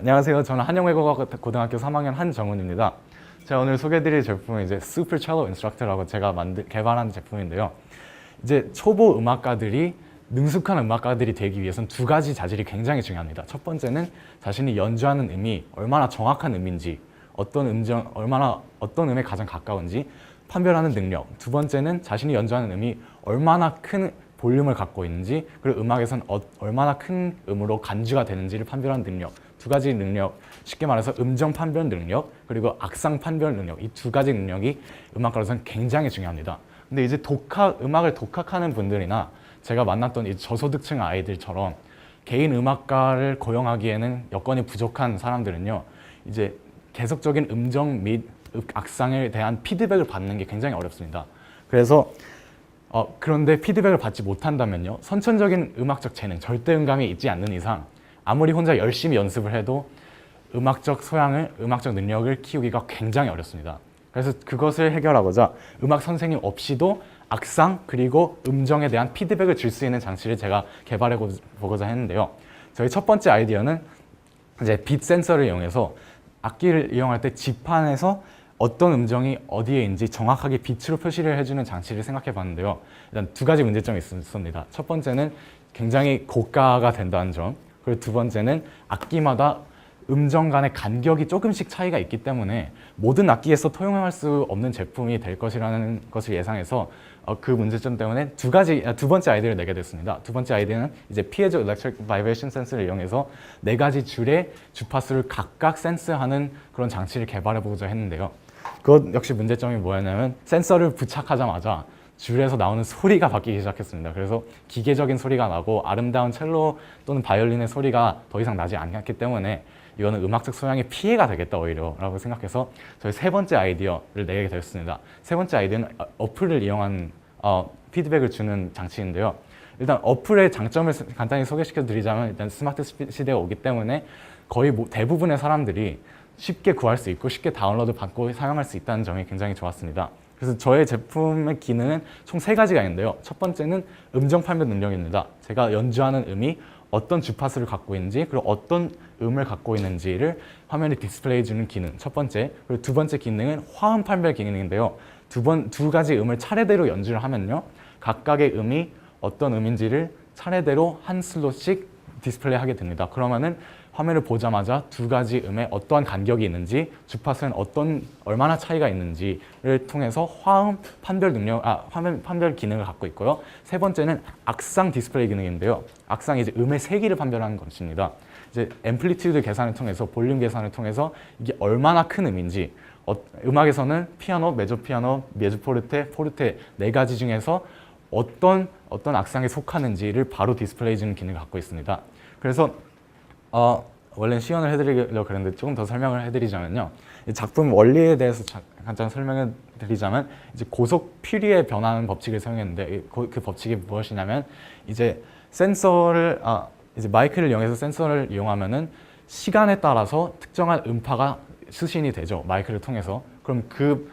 안녕하세요. 저는 한영외국어고등학교 3학년 한정훈입니다. 제가 오늘 소개해드릴 제품은 이제 Super Cello Instructor라고 제가 개발한 제품인데요. 이제 초보 음악가들이 능숙한 음악가들이 되기 위해서는 두 가지 자질이 굉장히 중요합니다. 첫 번째는 자신이 연주하는 음이 얼마나 정확한 음인지, 어떤 음에 가장 가까운지 판별하는 능력. 두 번째는 자신이 연주하는 음이 얼마나 큰 볼륨을 갖고 있는지, 그리고 음악에서는 얼마나 큰 음으로 간주가 되는지를 판별하는 능력. 두 가지 능력, 쉽게 말해서 음정 판별 능력, 그리고 악상 판별 능력, 이 두 가지 능력이 음악가로서는 굉장히 중요합니다. 근데 이제 음악을 독학하는 분들이나 제가 만났던 이 저소득층 아이들처럼 개인 음악가를 고용하기에는 여건이 부족한 사람들은요, 이제 계속적인 음정 및 악상에 대한 피드백을 받는 게 굉장히 어렵습니다. 그래서 그런데 피드백을 받지 못한다면요, 선천적인 음악적 재능, 절대음감이 있지 않는 이상 아무리 혼자 열심히 연습을 해도 음악적 능력을 키우기가 굉장히 어렵습니다. 그래서 그것을 해결하고자 음악 선생님 없이도 악상 그리고 음정에 대한 피드백을 줄 수 있는 장치를 제가 개발해 보고자 했는데요. 저희 첫 번째 아이디어는 이제 빛 센서를 이용해서 악기를 이용할 때 지판에서 어떤 음정이 어디에 있는지 정확하게 빛으로 표시를 해주는 장치를 생각해 봤는데요. 일단 두 가지 문제점이 있습니다. 첫 번째는 굉장히 고가가 된다는 점, 그리고 두 번째는 악기마다 음정 간의 간격이 조금씩 차이가 있기 때문에 모든 악기에서 통용할 수 없는 제품이 될 것이라는 것을 예상해서 그 문제점 때문에 두 번째 아이디어를 내게 됐습니다. 두 번째 아이디어는 이제 피에조 일렉트릭 바이브레이션 센서를 이용해서 네 가지 줄의 주파수를 각각 센스하는 그런 장치를 개발해 보고자 했는데요. 그것 역시 문제점이 뭐였냐면 센서를 부착하자마자 줄에서 나오는 소리가 바뀌기 시작했습니다. 그래서 기계적인 소리가 나고 아름다운 첼로 또는 바이올린의 소리가 더 이상 나지 않았기 때문에 이거는 음악적 소양에 피해가 되겠다 오히려 라고 생각해서 저희 세 번째 아이디어를 내게 되었습니다. 세 번째 아이디어는 어플을 이용한 피드백을 주는 장치인데요. 일단 어플의 장점을 간단히 소개시켜 드리자면, 일단 스마트 시대가 오기 때문에 거의 대부분의 사람들이 쉽게 구할 수 있고 쉽게 다운로드 받고 사용할 수 있다는 점이 굉장히 좋았습니다. 그래서 저의 제품의 기능은 총 세 가지가 있는데요. 첫 번째는 음정 판별 능력입니다. 제가 연주하는 음이 어떤 주파수를 갖고 있는지, 그리고 어떤 음을 갖고 있는지를 화면에 디스플레이 주는 기능, 첫 번째. 그리고 두 번째 기능은 화음 판별 기능인데요. 두 가지 음을 차례대로 연주를 하면요, 각각의 음이 어떤 음인지를 차례대로 한 슬롯씩 디스플레이 하게 됩니다. 그러면은 화면을 보자마자 두 가지 음에 어떠한 간격이 있는지, 주파수는 얼마나 차이가 있는지를 통해서 화음 판별 기능을 갖고 있고요. 세 번째는 악상 디스플레이 기능인데요. 악상이 이제 음의 세기를 판별하는 것입니다. 이제 앰플리튜드 계산을 통해서, 볼륨 계산을 통해서 이게 얼마나 큰 음인지, 음악에서는 피아노, 메조피아노, 메조포르테, 포르테 네 가지 중에서 어떤 악상에 속하는지를 바로 디스플레이 주는 기능을 갖고 있습니다. 그래서 원래는 시연을 해드리려고 그랬는데 조금 더 설명을 해드리자면요. 이 작품 원리에 대해서 간단히 설명해 드리자면, 이제 고속 퓨리에 변하는 법칙을 사용했는데, 그 법칙이 무엇이냐면, 이제 이제 마이크를 이용해서 센서를 이용하면은 시간에 따라서 특정한 음파가 수신이 되죠. 마이크를 통해서. 그럼 그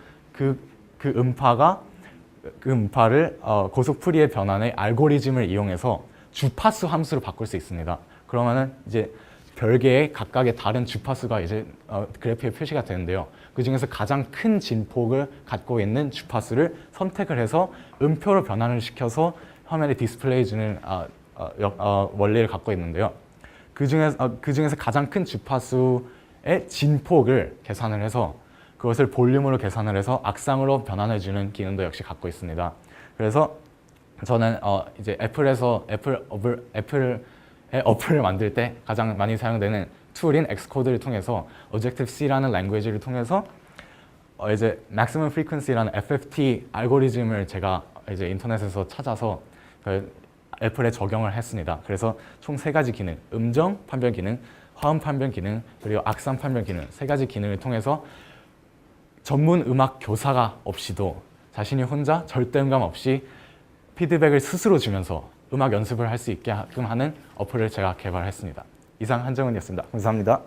음파를 고속 퓨리의 변환의 알고리즘을 이용해서 주파수 함수로 바꿀 수 있습니다. 그러면은 이제 별개의 각각의 다른 주파수가 이제 그래프에 표시가 되는데요. 그 중에서 가장 큰 진폭을 갖고 있는 주파수를 선택을 해서 음표로 변환을 시켜서 화면에 디스플레이 주는 원리를 갖고 있는데요. 그 중에서 가장 큰 주파수의 진폭을 계산을 해서 그것을 볼륨으로 계산을 해서 악상으로 변환해 주는 기능도 역시 갖고 있습니다. 그래서 저는 이제 어플을 만들 때 가장 많이 사용되는 툴인 엑스코드를 통해서 Objective-C라는 랭귀지를 통해서 이제 Maximum Frequency라는 FFT 알고리즘을 제가 이제 인터넷에서 찾아서 애플에 적용을 했습니다. 그래서 총 세 가지 기능, 음정 판별 기능, 화음 판별 기능, 그리고 악상 판별 기능, 세 가지 기능을 통해서 전문 음악 교사가 없이도 자신이 혼자 절대음감 없이 피드백을 스스로 주면서 음악 연습을 할 수 있게끔 하는 어플을 제가 개발했습니다. 이상 한정훈이었습니다. 감사합니다.